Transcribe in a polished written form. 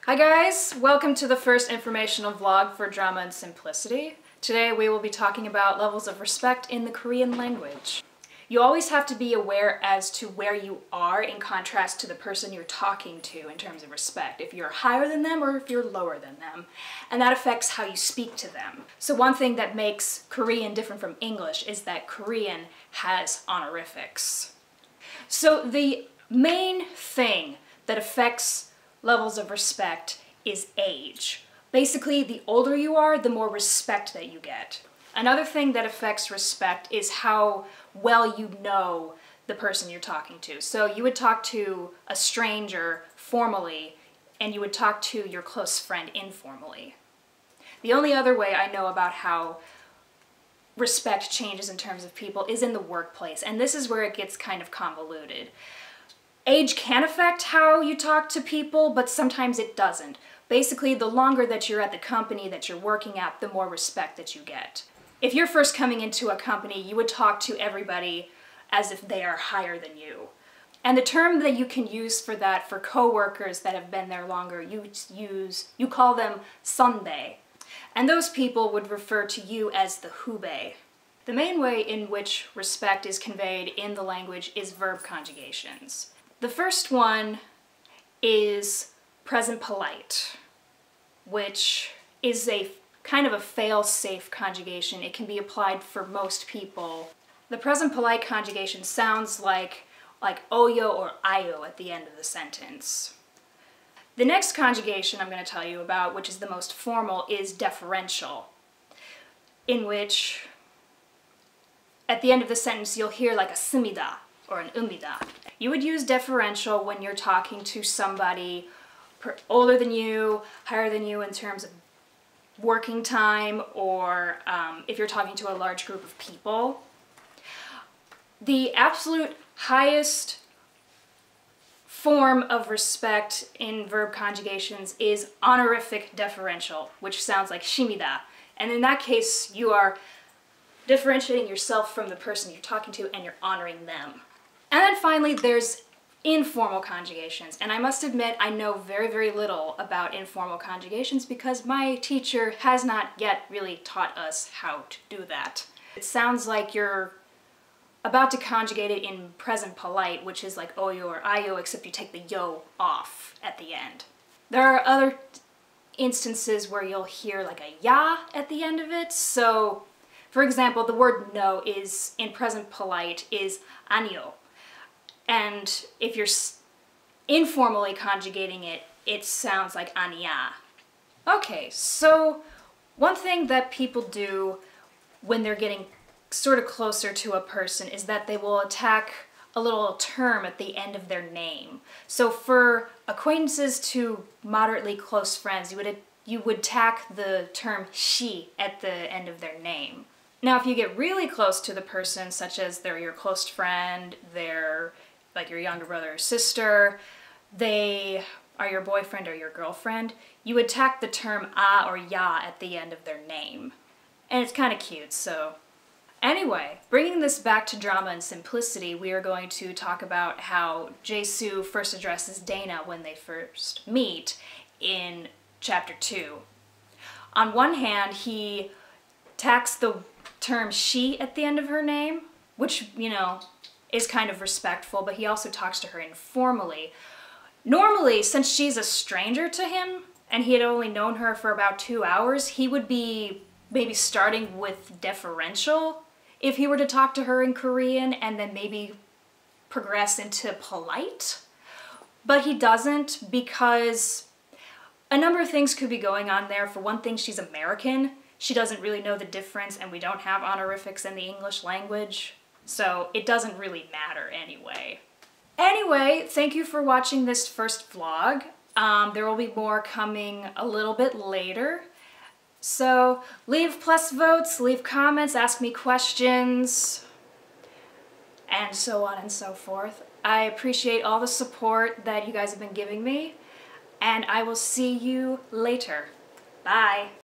Hi guys, welcome to the first informational vlog for Drama and Simplicity. Today we will be talking about levels of respect in the Korean language. You always have to be aware as to where you are in contrast to the person you're talking to in terms of respect, if you're higher than them or if you're lower than them, and that affects how you speak to them. So one thing that makes Korean different from English is that Korean has honorifics. So the main thing that affects levels of respect is age. Basically, the older you are, the more respect that you get. Another thing that affects respect is how well you know the person you're talking to. So you would talk to a stranger formally, and you would talk to your close friend informally. The only other way I know about how respect changes in terms of people is in the workplace, and this is where it gets kind of convoluted. Age can affect how you talk to people, but sometimes it doesn't. Basically, the longer that you're at the company that you're working at, the more respect that you get. If you're first coming into a company, you would talk to everybody as if they are higher than you. And the term that you can use for that for coworkers that have been there longer, you call them sondae. And those people would refer to you as the hube. The main way in which respect is conveyed in the language is verb conjugations. The first one is present polite, which is a kind of a fail-safe conjugation. It can be applied for most people. The present polite conjugation sounds like oyo or ayo at the end of the sentence. The next conjugation I'm going to tell you about, which is the most formal, is deferential, in which at the end of the sentence you'll hear like a simida or an umida. You would use deferential when you're talking to somebody older than you, higher than you in terms of working time, or if you're talking to a large group of people. The absolute highest form of respect in verb conjugations is honorific deferential, which sounds like shimida. And in that case, you are differentiating yourself from the person you're talking to and you're honoring them. And then finally, there's informal conjugations. And I must admit, I know very, very little about informal conjugations because my teacher has not yet really taught us how to do that. It sounds like you're about to conjugate it in present polite, which is like oyo or ayo, except you take the yo off at the end. There are other instances where you'll hear like a ya at the end of it. So, for example, the word no is in present polite is anyo. And if you're informally conjugating it, it sounds like anya. Okay, so one thing that people do when they're getting sort of closer to a person is that they will attack a little term at the end of their name. So for acquaintances to moderately close friends, you would tack the term she at the end of their name. Now, if you get really close to the person, such as they're your close friend, they're like your younger brother or sister, they are your boyfriend or your girlfriend, you would tack the term a or ya at the end of their name. And it's kind of cute, so. Anyway, bringing this back to Drama and Simplicity, we are going to talk about how Jae-soo first addresses Dana when they first meet in Chapter 2. On one hand, he tacks the term she at the end of her name, which, you know, is kind of respectful, but he also talks to her informally. Normally, since she's a stranger to him, and he had only known her for about 2 hours, he would be maybe starting with deferential if he were to talk to her in Korean, and then maybe progress into polite. But he doesn't, because a number of things could be going on there. For one thing, she's American. She doesn't really know the difference, and we don't have honorifics in the English language. So it doesn't really matter anyway. Anyway, thank you for watching this first vlog. There will be more coming a little bit later. So leave plus votes, leave comments, ask me questions, and so on and so forth. I appreciate all the support that you guys have been giving me, and I will see you later. Bye!